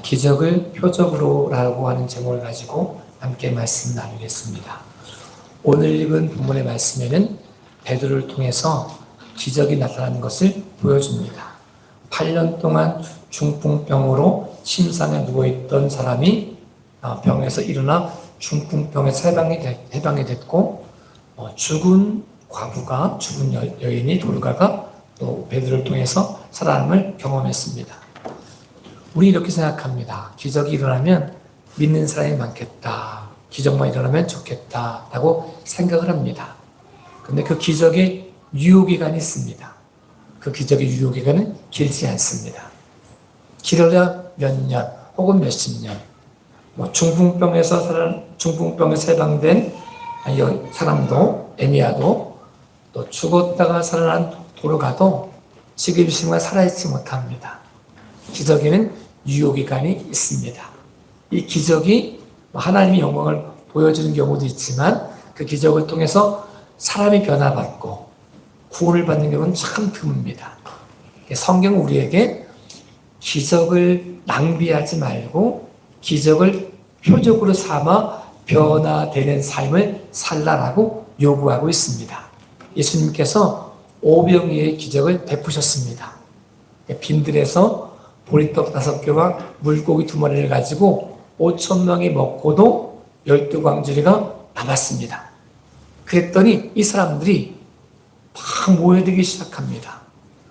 기적을 표적으로라고 하는 제목을 가지고 함께 말씀 나누겠습니다. 오늘 읽은 본문의 말씀에는 베드로를 통해서 기적이 나타나는 것을 보여줍니다. 8년 동안 중풍병으로 침상에 누워있던 사람이 병에서 일어나 중풍병에서 해방이 됐고, 죽은 과부가, 죽은 여인이 돌가가 또 베드로를 통해서 살아남을 경험했습니다. 우리 이렇게 생각합니다. 기적이 일어나면 믿는 사람이 많겠다. 기적만 일어나면 좋겠다. 라고 생각을 합니다. 근데 그 기적의 유효기간이 있습니다. 그 기적의 유효기간은 길지 않습니다. 길어야 몇 년 혹은 몇십 년. 중풍병에서 해방된 사람도, 에미야도, 또 죽었다가 살아난 도르가도 지금 이 순간 살아있지 못합니다. 기적에는 유효기간이 있습니다. 이 기적이 하나님의 영광을 보여주는 경우도 있지만 그 기적을 통해서 사람이 변화받고 구원을 받는 경우는 참 드뭅니다. 성경은 우리에게 기적을 낭비하지 말고 기적을 표적으로 삼아 변화되는 삶을 살라라고 요구하고 있습니다. 예수님께서 오병이어의 기적을 베푸셨습니다. 빈들에서 보리떡 5개와 물고기 2마리를 가지고 5,000명이 먹고도 12광주리가 남았습니다. 그랬더니 이 사람들이 막 모여들기 시작합니다.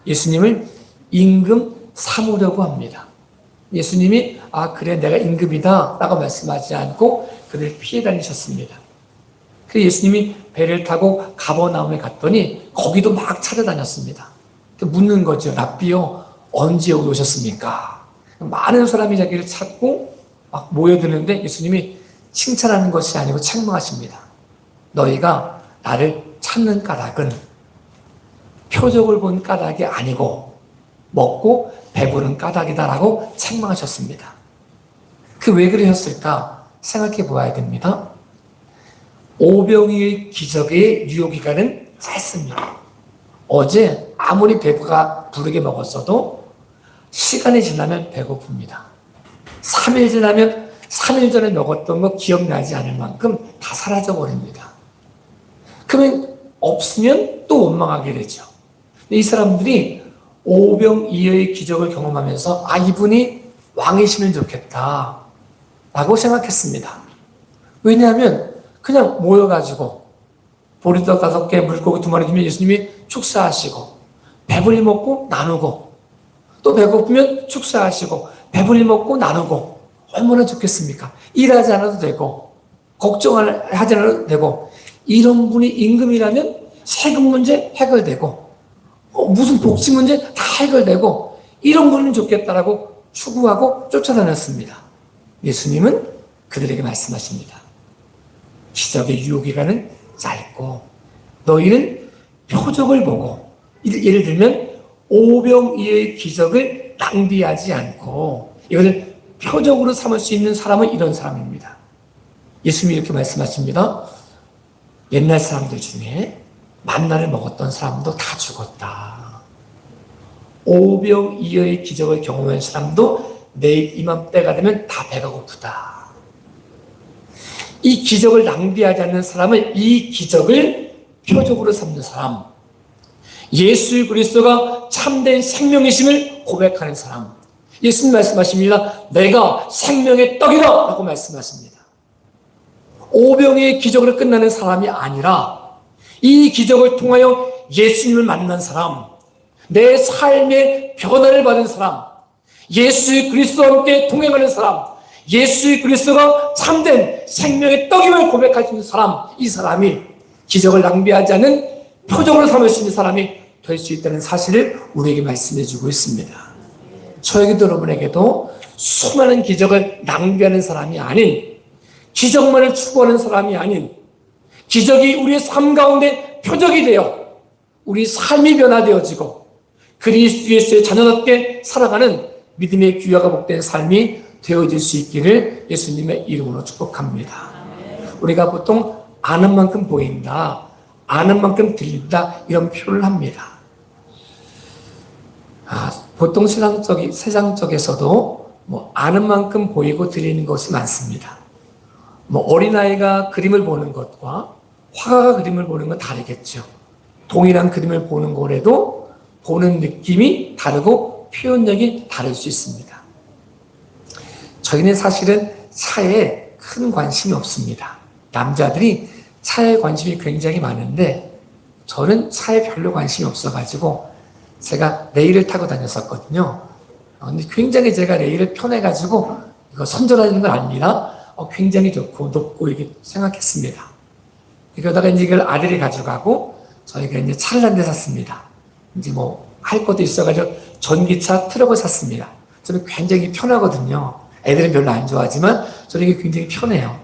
예수님을 임금 삼으려고 합니다. 예수님이 그래 내가 임금이다 라고 말씀하지 않고 그를 피해 다니셨습니다. 그래서 예수님이 배를 타고 가버나움에 갔더니 거기도 막 찾아다녔습니다. 묻는 거죠. 랍비요, 언제 여기 오셨습니까? 많은 사람이 자기를 찾고 막 모여드는데 예수님이 칭찬하는 것이 아니고 책망하십니다. 너희가 나를 찾는 까닭은 표적을 본 까닭이 아니고 먹고 배부른 까닭이다라고 책망하셨습니다. 왜 그러셨을까 생각해 보아야 됩니다. 오병이의 기적의 유효기간은 짧습니다. 어제 아무리 배가 부르게 먹었어도 시간이 지나면 배고픕니다. 3일 지나면 3일 전에 먹었던 거 기억나지 않을 만큼 다 사라져버립니다. 그러면 없으면 또 원망하게 되죠. 이 사람들이 오병이어의 기적을 경험하면서 이분이 왕이시면 좋겠다 라고 생각했습니다. 왜냐하면 그냥 모여가지고 보리떡 5개, 물고기 2마리 주면 예수님이 축사하시고 배불리 먹고 나누고 또 배고프면 축사하시고 배불리 먹고 나누고 얼마나 좋겠습니까? 일하지 않아도 되고 걱정하지 않아도 되고 이런 분이 임금이라면 세금 문제 해결되고 무슨 복지 문제 다 해결되고 이런 분은 좋겠다라고 추구하고 쫓아다녔습니다. 예수님은 그들에게 말씀하십니다. 기적의 유효기간은 짧고 너희는 표적을 보고 예를 들면 오병이어의 기적을 낭비하지 않고 이것을 표적으로 삼을 수 있는 사람은 이런 사람입니다. 예수님이 이렇게 말씀하십니다. 옛날 사람들 중에 만나를 먹었던 사람도 다 죽었다. 오병이어의 기적을 경험한 사람도 내일 이맘때가 되면 다 배가 고프다. 이 기적을 낭비하지 않는 사람은 이 기적을 표적으로 삼는 사람, 예수 그리스도가 참된 생명이심을 고백하는 사람. 예수님 말씀하십니다. 내가 생명의 떡이다 라고 말씀하십니다. 오병이어의 기적으로 끝나는 사람이 아니라 이 기적을 통하여 예수님을 만난 사람, 내 삶의 변화를 받은 사람, 예수 그리스도와 함께 동행하는 사람, 예수 그리스도가 참된 생명의 떡임을 고백할 수 있는 사람, 이 사람이 기적을 낭비하지 않는 표적으로 삼을 수 있는 사람이 될 수 있다는 사실을 우리에게 말씀해 주고 있습니다. 저에게도 여러분에게도 수많은 기적을 낭비하는 사람이 아닌, 기적만을 추구하는 사람이 아닌, 기적이 우리의 삶 가운데 표적이 되어 우리 삶이 변화되어지고 그리스도 예수의 자녀답게 살아가는 믿음의 귀하가 복된 삶이 되어질 수 있기를 예수님의 이름으로 축복합니다. 우리가 보통 아는 만큼 보인다, 아는 만큼 들린다 이런 표현을 합니다. 보통 세상적에서도 아는 만큼 보이고 드리는 것이 많습니다. 어린아이가 그림을 보는 것과 화가가 그림을 보는 건 다르겠죠. 동일한 그림을 보는 거라도 보는 느낌이 다르고 표현력이 다를 수 있습니다. 저희는 사실은 차에 큰 관심이 없습니다. 남자들이 차에 관심이 굉장히 많은데 저는 차에 별로 관심이 없어가지고 제가 레일을 타고 다녔었거든요. 근데 굉장히 제가 레일을 편해가지고 이거 선전하는 건 아닙니다. 굉장히 좋고 높고 이게 생각했습니다. 그러다가 이제 이걸 아들이 가져가고 저희가 이제 차를 한 대 샀습니다. 이제 할 것도 있어가지고 전기차 트럭을 샀습니다. 저는 굉장히 편하거든요. 애들은 별로 안 좋아하지만 저는 이게 굉장히 편해요.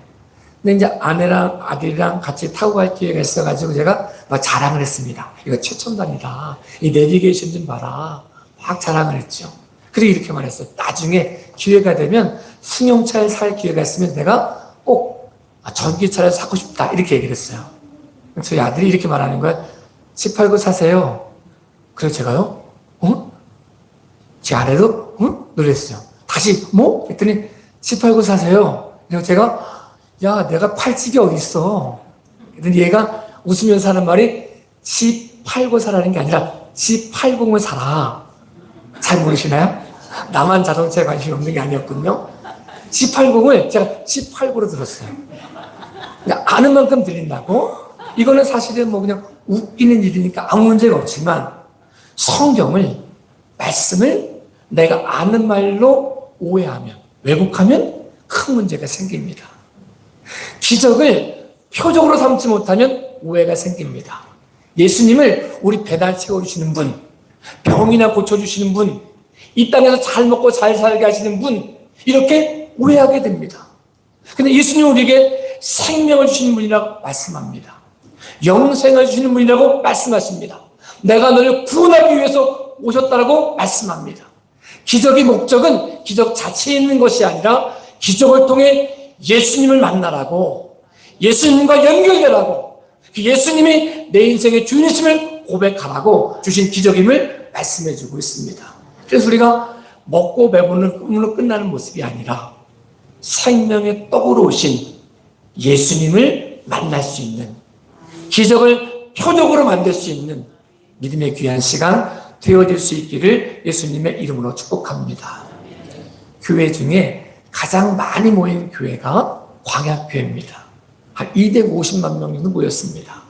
근데 이제 아내랑 아들이랑 같이 타고 갈 기회가 있어가지고 제가 막 자랑을 했습니다. 이거 최첨단이다. 이 내비게이션 좀 봐라. 막 자랑을 했죠. 그리고 이렇게 말했어요. 나중에 기회가 되면 승용차를 살 기회가 있으면 내가 꼭 전기차를 사고 싶다. 이렇게 얘기를 했어요. 저희 아들이 이렇게 말하는 거야. C89 사세요. 그래서 제가요? 제 아내도 놀랬어요. 다시 했더니 C89 사세요. 그래서 제가 내가 팔찌가 어디 있어? 그랬더니 얘가 웃으면서 하는 말이 C89 사라는 게 아니라 C80을 사라. 잘 모르시나요? 나만 자동차에 관심이 없는 게 아니었군요. C80을 제가 C89로 들었어요. 그러니까 아는 만큼 들린다고? 이거는 사실은 그냥 웃기는 일이니까 아무 문제가 없지만 성경을, 말씀을 내가 아는 말로 오해하면, 왜곡하면 큰 문제가 생깁니다. 기적을 표적으로 삼지 못하면 오해가 생깁니다. 예수님을 우리 배달 채워주시는 분, 병이나 고쳐주시는 분, 이 땅에서 잘 먹고 잘 살게 하시는 분, 이렇게 오해하게 됩니다. 근데 예수님은 우리에게 생명을 주시는 분이라고 말씀합니다. 영생을 주시는 분이라고 말씀하십니다. 내가 너를 구원하기 위해서 오셨다고 말씀합니다. 기적의 목적은 기적 자체에 있는 것이 아니라 기적을 통해 예수님을 만나라고, 예수님과 연결되라고, 그 예수님이 내 인생의 주인이심을 고백하라고 주신 기적임을 말씀해주고 있습니다. 그래서 우리가 먹고 배부르는 꿈으로 끝나는 모습이 아니라 생명의 떡으로 오신 예수님을 만날 수 있는, 기적을 표적으로 만들 수 있는 믿음의 귀한 시간 되어질 수 있기를 예수님의 이름으로 축복합니다. 교회 중에 가장 많이 모인 교회가 광야교회입니다. 한 250만 명 정도 모였습니다.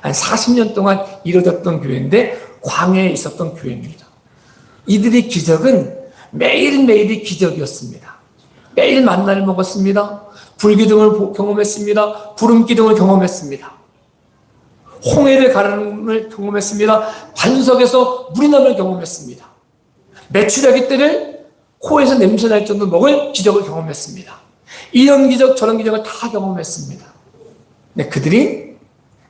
한 40년 동안 이루어졌던 교회인데 광야에 있었던 교회입니다. 이들의 기적은 매일매일이 기적이었습니다. 매일 만나를 먹었습니다. 불기둥을 경험했습니다. 구름기둥을 경험했습니다. 홍해를 가르는 걸 경험했습니다. 반석에서 물이 나는 경험했습니다. 메추라기 떼를 코에서 냄새날 정도 먹을 기적을 경험했습니다. 이런 기적 저런 기적을 다 경험했습니다. 근데 그들이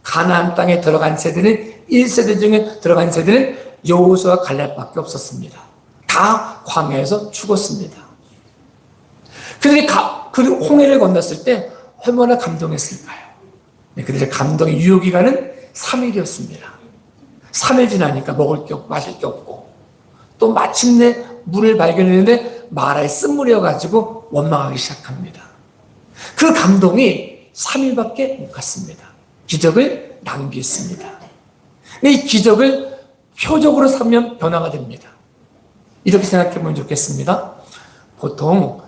가나안 땅에 들어간 세대는 1세대 중에 들어간 세대는 여호수아와 갈렙밖에 없었습니다. 다 광야에서 죽었습니다. 그들이 그 홍해를 건넜을 때 얼마나 감동했을까요? 그들의 감동의 유효기간은 3일이었습니다. 3일 지나니까 먹을 게 없고 마실 게 없고 또 마침내 물을 발견했는데 마라의 쓴물이어가지고 원망하기 시작합니다. 그 감동이 3일밖에 못 갔습니다. 기적을 낭비했습니다. 이 기적을 표적으로 삼면 변화가 됩니다. 이렇게 생각해 보면 좋겠습니다. 보통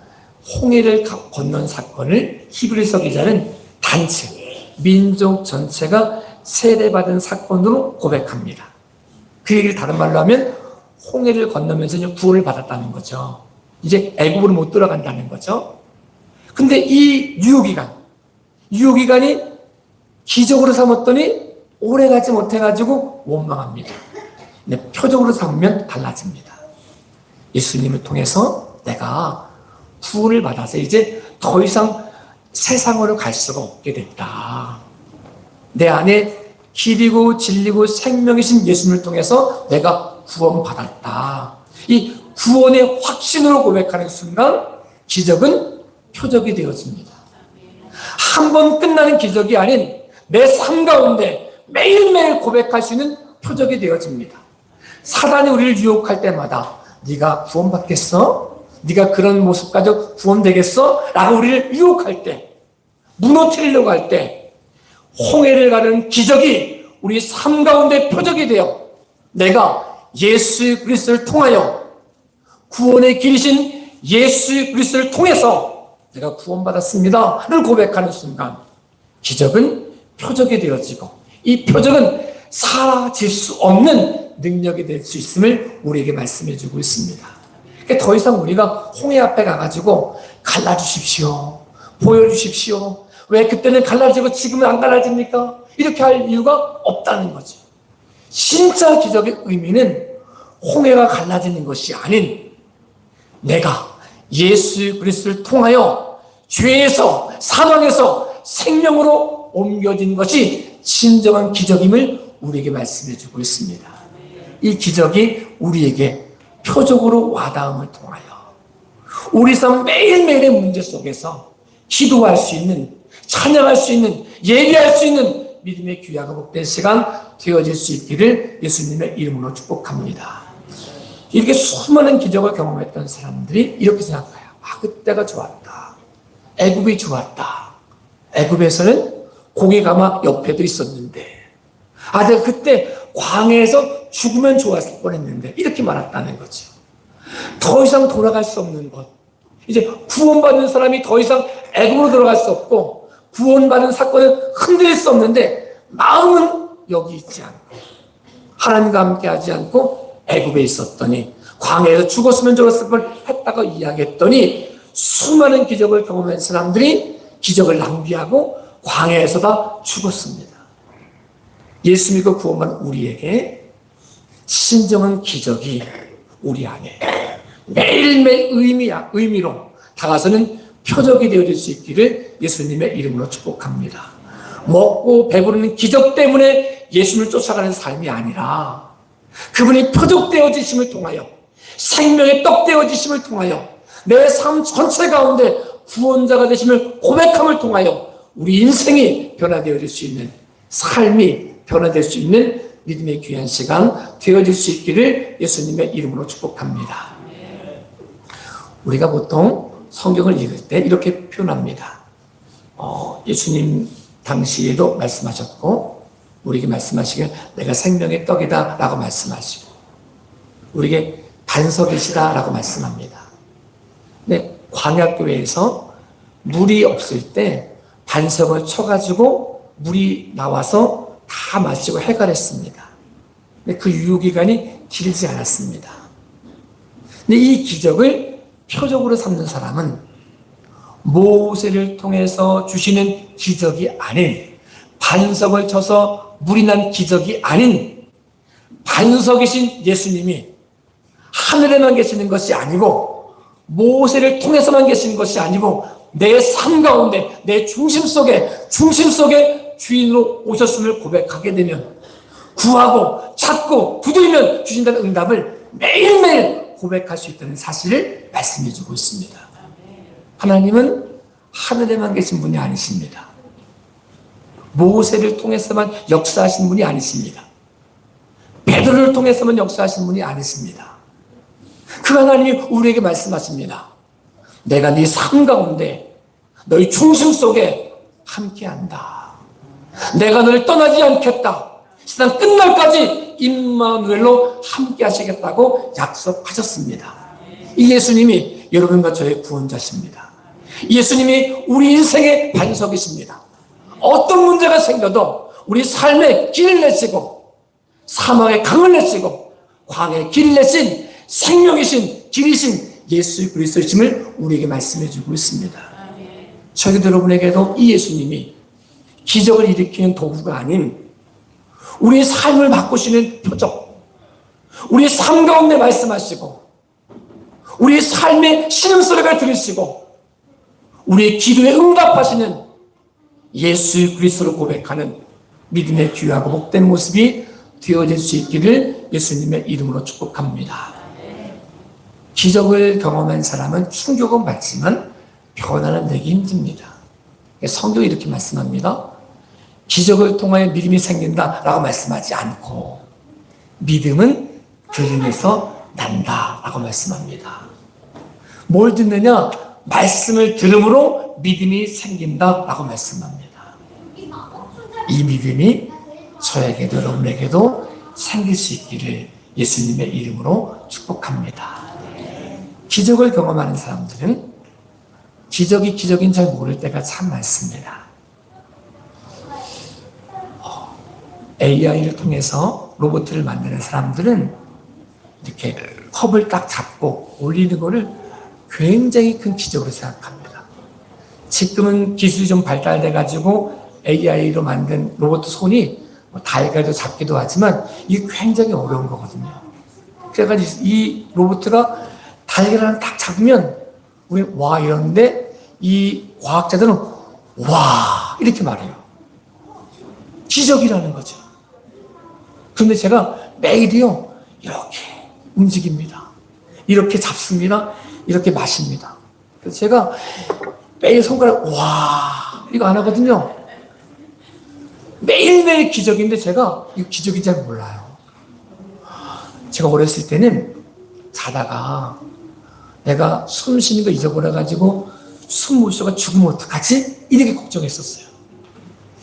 홍해를 건넌 사건을 히브리서 기자는 단체, 민족 전체가 세례받은 사건으로 고백합니다. 그 얘기를 다른 말로 하면 홍해를 건너면서 구원을 받았다는 거죠. 이제 애굽으로 못 들어간다는 거죠. 근데 이 유효기간이 기적으로 삼았더니 오래가지 못해가지고 원망합니다. 근데 표적으로 삼으면 달라집니다. 예수님을 통해서 내가 구원을 받아서 이제 더 이상 세상으로 갈 수가 없게 됐다. 내 안에 길이고 진리고 생명이신 예수님을 통해서 내가 구원받았다. 이 구원의 확신으로 고백하는 순간 기적은 표적이 되어집니다. 한 번 끝나는 기적이 아닌 내 삶 가운데 매일매일 고백할 수 있는 표적이 되어집니다. 사단이 우리를 유혹할 때마다 네가 구원받겠어? 네가 그런 모습 가지고 구원되겠어? 라고 우리를 유혹할 때, 무너뜨리려고 할 때, 홍해를 가는 기적이 우리 삶 가운데 표적이 되어 내가 예수 그리스도를 통하여 구원의 길이신 예수 그리스도를 통해서 내가 구원받았습니다를 고백하는 순간 기적은 표적이 되어지고 이 표적은 사라질 수 없는 능력이 될 수 있음을 우리에게 말씀해 주고 있습니다. 그러니까 더 이상 우리가 홍해 앞에 가가지고 갈라주십시오, 보여주십시오, 왜 그때는 갈라지고 지금은 안 갈라집니까? 이렇게 할 이유가 없다는 거죠. 진짜 기적의 의미는 홍해가 갈라지는 것이 아닌 내가 예수 그리스도를 통하여 죄에서 사망에서 생명으로 옮겨진 것이 진정한 기적임을 우리에게 말씀해 주고 있습니다. 이 기적이 우리에게 표적으로 와닿음을 통하여 우리 삶 매일매일의 문제 속에서 기도할 수 있는, 찬양할 수 있는, 예배할 수 있는 믿음의 귀하고 복된 시간 되어질 수 있기를 예수님의 이름으로 축복합니다. 이렇게 수많은 기적을 경험했던 사람들이 이렇게 생각해요. 그때가 좋았다. 애굽이 좋았다. 애굽에서는 고기가 막 옆에도 있었는데 내가 그때 광야에서 죽으면 좋았을 뻔했는데 이렇게 말했다는 거죠. 더 이상 돌아갈 수 없는 것. 이제 구원받는 사람이 더 이상 애굽으로 들어갈 수 없고 구원받은 사건은 흔들릴 수 없는데 마음은 여기 있지 않고 하나님과 함께 하지 않고 애굽에 있었더니 광야에서 죽었으면 좋았을 뻔했다고 이야기했더니 수많은 기적을 경험한 사람들이 기적을 낭비하고 광야에서 다 죽었습니다. 예수 믿고 구원받은 우리에게 진정한 기적이 우리 안에 매일매일 의미로 다가서는 표적이 되어질 수 있기를 예수님의 이름으로 축복합니다. 먹고 배부르는 기적 때문에 예수님을 쫓아가는 삶이 아니라 그분이 표적되어지심을 통하여 생명의 떡되어지심을 통하여 내 삶 전체 가운데 구원자가 되심을 고백함을 통하여 우리 인생이 변화되어질 수 있는, 삶이 변화될 수 있는 믿음의 귀한 시간 되어질 수 있기를 예수님의 이름으로 축복합니다. 우리가 보통 성경을 읽을 때 이렇게 표현합니다. 예수님 당시에도 말씀하셨고 우리에게 말씀하시길 내가 생명의 떡이다 라고 말씀하시고 우리에게 반석이시다 라고 말씀합니다. 근데 광야교회에서 물이 없을 때 반석을 쳐가지고 물이 나와서 다 마시고 해결했습니다. 근데 그 유효기간이 길지 않았습니다. 근데 이 기적을 표적으로 삼는 사람은 모세를 통해서 주시는 기적이 아닌 반석을 쳐서 물이 난 기적이 아닌 반석이신 예수님이 하늘에만 계시는 것이 아니고 모세를 통해서만 계시는 것이 아니고 내 삶 가운데 내 중심 속에 주인으로 오셨음을 고백하게 되면 구하고 찾고 두드리면 주신다는 응답을 매일매일 고백할 수 있다는 사실을 말씀해 주고 있습니다. 하나님은 하늘에만 계신 분이 아니십니다. 모세를 통해서만 역사하신 분이 아니십니다. 베드로를 통해서만 역사하신 분이 아니십니다. 그 하나님이 우리에게 말씀하십니다. 내가 네 삶 가운데 너희 중심 속에 함께한다. 내가 너를 떠나지 않겠다. 세상 끝날까지 임마누엘로 함께 하시겠다고 약속하셨습니다. 이 예수님이 여러분과 저의 구원자십니다. 예수님이 우리 인생의 반석이십니다. 어떤 문제가 생겨도 우리 삶의 길을 내시고 사망의 강을 내시고 광야의 길을 내신 생명이신 길이신 예수 그리스도이심을 우리에게 말씀해 주고 있습니다. 저희도 여러분에게도 이 예수님이 기적을 일으키는 도구가 아닌 우리의 삶을 바꾸시는 표적, 우리의 삶 가운데 말씀하시고 우리의 삶의 신음소리가 들으시고 우리의 기도에 응답하시는 예수 그리스도를 고백하는 믿음의 귀하고 복된 모습이 되어질 수 있기를 예수님의 이름으로 축복합니다. 기적을 경험한 사람은 충격은 받지만 변화는 되기 힘듭니다. 성경이 이렇게 말씀합니다. 기적을 통하여 믿음이 생긴다라고 말씀하지 않고 믿음은 들음에서 난다라고 말씀합니다. 뭘 듣느냐? 말씀을 들음으로 믿음이 생긴다라고 말씀합니다. 이 믿음이 저에게도 여러분에게도 생길 수 있기를 예수님의 이름으로 축복합니다. 기적을 경험하는 사람들은 기적이 기적인 잘 모를 때가 참 많습니다. AI를 통해서 로봇을 만드는 사람들은 이렇게 컵을 딱 잡고 올리는 것을 굉장히 큰 기적으로 생각합니다. 지금은 기술이 좀 발달돼가지고 AI로 만든 로봇 손이 달걀도 잡기도 하지만 이게 굉장히 어려운 거거든요. 그래가지고 이 로봇가 달걀을 하나 딱 잡으면 우리 와 이러는데 이 과학자들은 와 이렇게 말해요. 기적이라는 거죠. 그런데 제가 매일이요 이렇게 움직입니다. 이렇게 잡습니다. 이렇게 마십니다. 그래서 제가 매일 손가락 와 이거 안 하거든요. 매일매일 기적인데 제가 이거 기적인 잘 몰라요. 제가 어렸을 때는 자다가 내가 숨 쉬는 거 잊어버려가지고 숨 못 쉬어가 죽으면 어떡하지? 이렇게 걱정했었어요.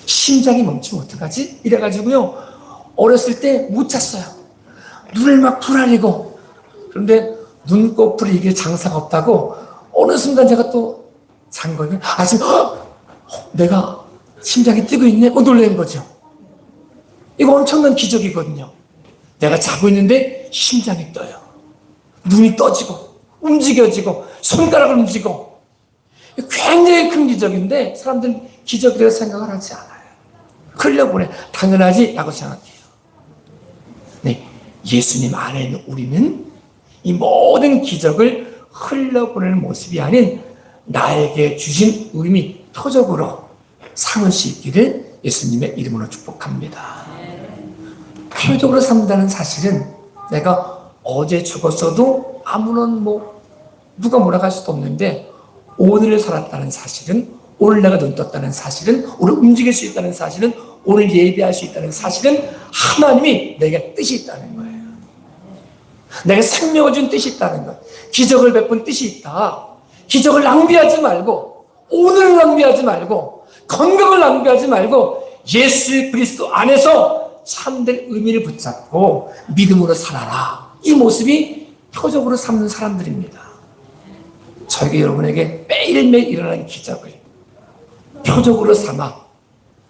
심장이 멈추면 어떡하지? 이래가지고요 어렸을 때 못 잤어요. 눈을 막 부라리고. 그런데 눈꺼풀이 이게 장사가 없다고 어느 순간 제가 또 잔 거예요. 아침 내가 심장이 뛰고 있네? 놀라는 거죠. 이거 엄청난 기적이거든요. 내가 자고 있는데 심장이 떠요. 눈이 떠지고 움직여지고 손가락을 움직이고 굉장히 큰 기적인데 사람들은 기적이라고 생각을 하지 않아요. 흘려보내 당연하지 라고 생각해요. 네, 예수님 안에 있는 우리는 이 모든 기적을 흘려보내는 모습이 아닌 나에게 주신 의미 표적으로 삼을 수 있기를 예수님의 이름으로 축복합니다. 표적으로 삼는다는 사실은 내가 어제 죽었어도 아무런 누가 뭐라고 할 수도 없는데 오늘을 살았다는 사실은, 오늘 내가 눈 떴다는 사실은, 오늘 움직일 수 있다는 사실은, 오늘 예배할 수 있다는 사실은 하나님이 내게 뜻이 있다는 거예요. 내게 생명을 준 뜻이 있다는 거예요. 기적을 베푼 뜻이 있다. 기적을 낭비하지 말고, 오늘을 낭비하지 말고, 건강을 낭비하지 말고 예수 그리스도 안에서 참된 의미를 붙잡고 믿음으로 살아라. 이 모습이 표적으로 삼는 사람들입니다. 저에게 여러분에게 매일매일 일어나는 기적을 표적으로 삼아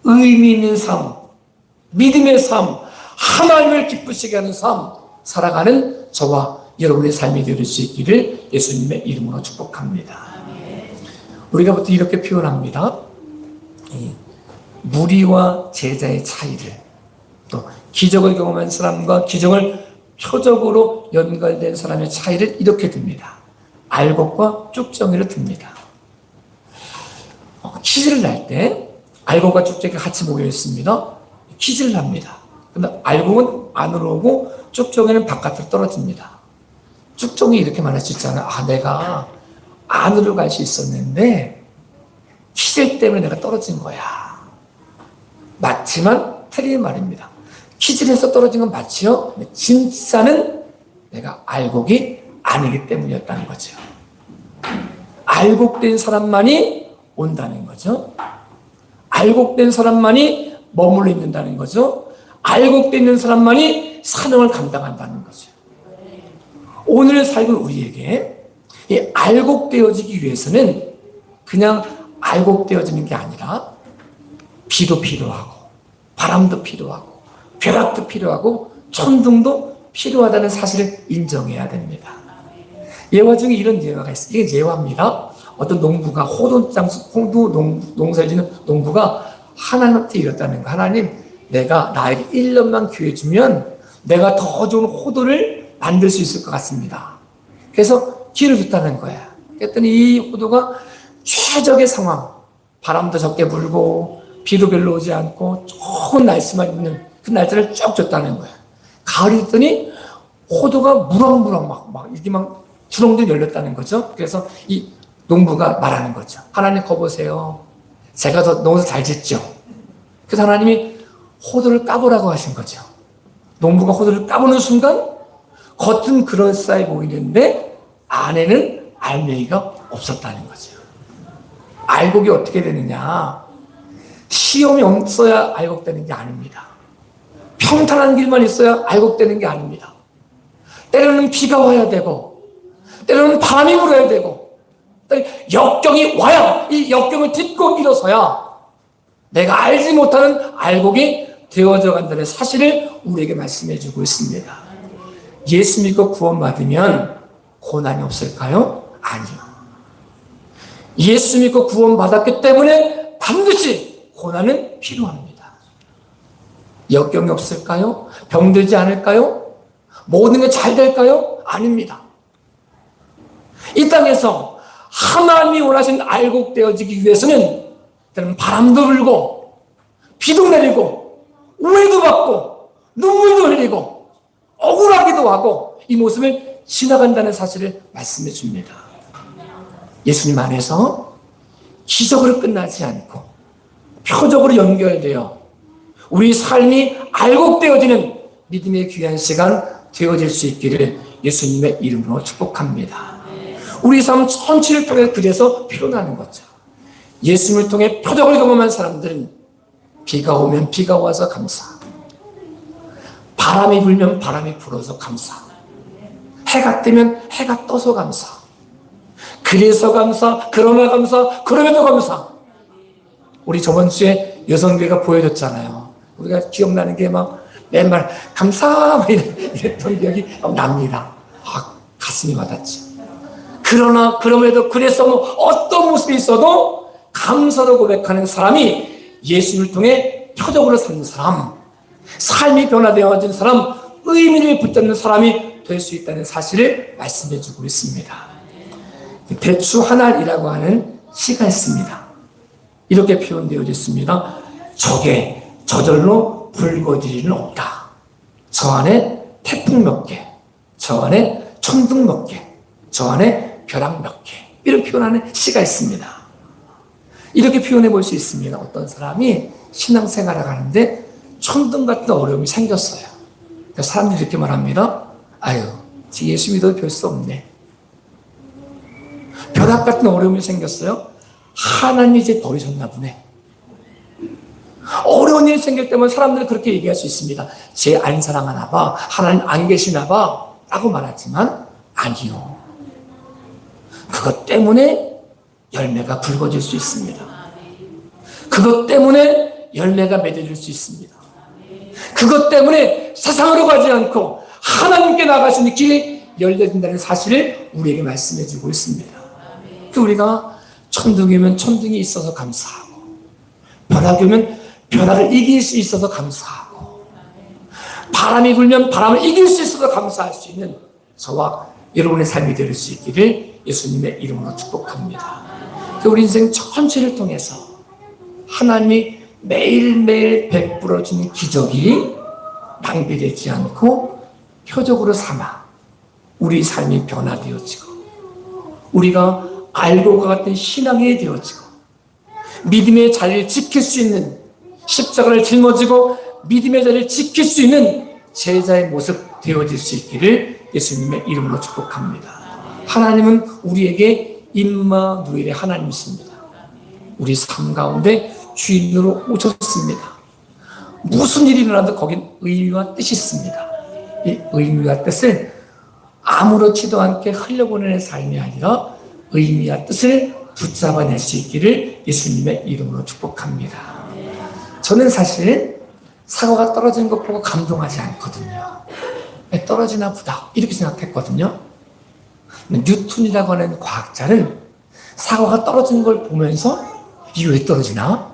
의미 있는 삶, 믿음의 삶, 하나님을 기쁘시게 하는 삶 살아가는 저와 여러분의 삶이 될 수 있기를 예수님의 이름으로 축복합니다. 우리가 보통 이렇게 표현합니다. 무리와 제자의 차이를, 또 기적을 경험한 사람과 기적을 표적으로 연결된 사람의 차이를 이렇게 듭니다. 알곡과 쭉정이로 듭니다. 퀴즈를 낼 때 알곡과 쭉정이가 같이 모여 있습니다. 퀴즈를 합니다. 근데 알곡은 안으로 오고 쭉정이는 바깥으로 떨어집니다. 쭉정이 이렇게 말할 수 있잖아요. 내가 안으로 갈 수 있었는데 퀴즈 때문에 내가 떨어진 거야. 맞지만 틀린 말입니다. 퀴즈를 해서 떨어진 건 맞지요? 근데 진짜는 내가 알곡이 아니기 때문이었다는 거죠. 알곡된 사람만이 온다는 거죠. 알곡된 사람만이 머물러 있는다는 거죠. 알곡된 사람만이 사명을 감당한다는 거죠. 오늘 살고 우리에게 이 알곡되어지기 위해서는 그냥 알곡되어지는 게 아니라 비도 필요하고 바람도 필요하고 벼락도 필요하고 천둥도 필요하다는 사실을 인정해야 됩니다. 예화 중에 이런 예화가 있어요. 이게 예화입니다. 어떤 농부가 호두 농사를 짓는 농부가 하나님한테 이랬다는 거. 하나님, 내가 나에게 1년만 기회 주면 내가 더 좋은 호두를 만들 수 있을 것 같습니다. 그래서 기회를 줬다는 거야. 그랬더니 이 호두가 최적의 상황, 바람도 적게 불고 비도 별로 오지 않고 좋은 날씨만 있는 그 날짜를 쭉 줬다는 거야. 가을이 됐더니 호두가 무럭무럭 막 이렇게 막 주렁주렁 열렸다는 거죠. 그래서 이 농부가 말하는 거죠. 하나님 거 보세요. 제가 더 농사 잘 짓죠. 그래서 하나님이 호두를 까보라고 하신 거죠. 농부가 호두를 까보는 순간 겉은 그럴싸해 보이는데 안에는 알맹이가 없었다는 거죠. 알곡이 어떻게 되느냐? 시험이 없어야 알곡되는 게 아닙니다. 평탄한 길만 있어야 알곡되는 게 아닙니다. 때로는 비가 와야 되고, 때로는 바람이 불어야 되고, 역경이 와야, 이 역경을 딛고 일어서야 내가 알지 못하는 알곡이 되어져 간다는 사실을 우리에게 말씀해 주고 있습니다. 예수 믿고 구원받으면 고난이 없을까요? 아니요. 예수 믿고 구원받았기 때문에 반드시 고난은 필요합니다. 역경이 없을까요? 병들지 않을까요? 모든 게 잘 될까요? 아닙니다. 이 땅에서 하나님이 원하신 알곡되어지기 위해서는 바람도 불고 비도 내리고 우회도 받고 눈물도 흘리고 억울하기도 하고 이 모습을 지나간다는 사실을 말씀해 줍니다. 예수님 안에서 기적으로 끝나지 않고 표적으로 연결되어 우리 삶이 알곡되어지는 믿음의 귀한 시간 되어질 수 있기를 예수님의 이름으로 축복합니다. 우리 삶 전체를 통해 그래서 표현하는 거죠. 예수님을 통해 표적을 경험한 사람들은 비가 오면 비가 와서 감사, 바람이 불면 바람이 불어서 감사, 해가 뜨면 해가 떠서 감사, 그래서 감사, 그러나 감사, 그럼에도 감사. 우리 저번 주에 여성교회가 보여줬잖아요. 우리가 기억나는 게 막 맨날 감사 이랬던 기억이 납니다. 가슴이 와닿죠. 그러나 그럼에도 그래서 어떤 모습이 있어도 감사로 고백하는 사람이 예수를 통해 표적으로 삼는 사람, 삶이 변화되어진 사람, 의미를 붙잡는 사람이 될 수 있다는 사실을 말씀해 주고 있습니다. 대추 한 알이라고 하는 시가 있습니다. 이렇게 표현되어 있습니다. 적에 저절로 불거질 일은 없다. 저 안에 태풍 몇 개, 저 안에 천둥 몇 개, 저 안에 벼락 몇 개, 이런 표현하는 시가 있습니다. 이렇게 표현해 볼 수 있습니다. 어떤 사람이 신앙생활을 하는데 천둥 같은 어려움이 생겼어요. 사람들이 이렇게 말합니다. 아유, 예수 믿어도 별 수 없네. 벼락 같은 어려움이 생겼어요. 하나님이 이제 버리셨나 보네. 어려운 일이 생길 때면 사람들은 그렇게 얘기할 수 있습니다. 쟤 안 사랑하나 봐, 하나님 안 계시나 봐 라고 말하지만 아니요. 그것 때문에 열매가 붉어질 수 있습니다. 그것 때문에 열매가 맺어질 수 있습니다. 그것 때문에 세상으로 가지 않고 하나님께 나가시는 길이 열려진다는 사실을 우리에게 말씀해 주고 있습니다. 우리가 천둥이 오면 천둥이 있어서 감사하고, 벼락이 오면 벼락을 이길 수 있어서 감사하고, 바람이 불면 바람을 이길 수 있어서 감사할 수 있는 저와 여러분의 삶이 될 수 있기를 예수님의 이름으로 축복합니다. 우리 인생 전체를 통해서 하나님이 매일매일 베풀어 주는 기적이 낭비되지 않고 표적으로 삼아 우리 삶이 변화되어지고, 우리가 알고가 같은 신앙이 되어지고, 믿음의 자리를 지킬 수 있는, 십자가를 짊어지고 믿음의 자리를 지킬 수 있는 제자의 모습 되어질 수 있기를 예수님의 이름으로 축복합니다. 하나님은 우리에게 임마누엘의 하나님이십니다. 우리 삶 가운데 주인으로 오셨습니다. 무슨 일이 일어나도 거긴 의미와 뜻이 있습니다. 이 의미와 뜻을 아무렇지도 않게 흘려보내는 삶이 아니라 의미와 뜻을 붙잡아낼 수 있기를 예수님의 이름으로 축복합니다. 저는 사실 사과가 떨어지는 것 보고 감동하지 않거든요. 왜 떨어지나 보다 이렇게 생각했거든요. 뉴턴이라고 하는 과학자는 사과가 떨어지는 걸 보면서 이게 왜 떨어지나?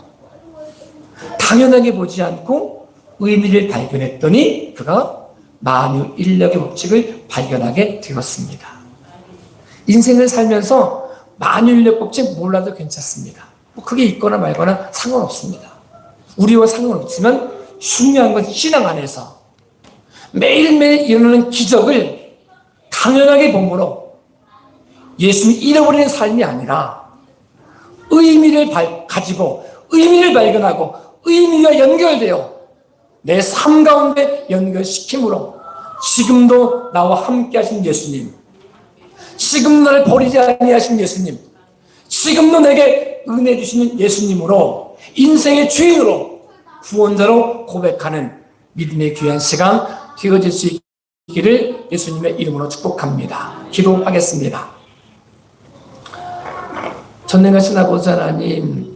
당연하게 보지 않고 의미를 발견했더니 그가 만유인력의 법칙을 발견하게 되었습니다. 인생을 살면서 만유인력 법칙 몰라도 괜찮습니다. 그게 있거나 말거나 상관없습니다. 우리와 상관없지만 중요한 건 신앙 안에서 매일매일 일어나는 기적을 당연하게 본으로 예수님 잃어버리는 삶이 아니라 의미를 가지고 의미를 발견하고 의미가 연결되어 내 삶 가운데 연결시킴으로 지금도 나와 함께 하신 예수님, 지금 나를 버리지 아니하신 예수님, 지금도 내게 은혜 주시는 예수님으로 인생의 주인으로 구원자로 고백하는 믿음의 귀한 시간 되어질 수 있기를 예수님의 이름으로 축복합니다. 기도하겠습니다. 전능하신 아버지 하나님,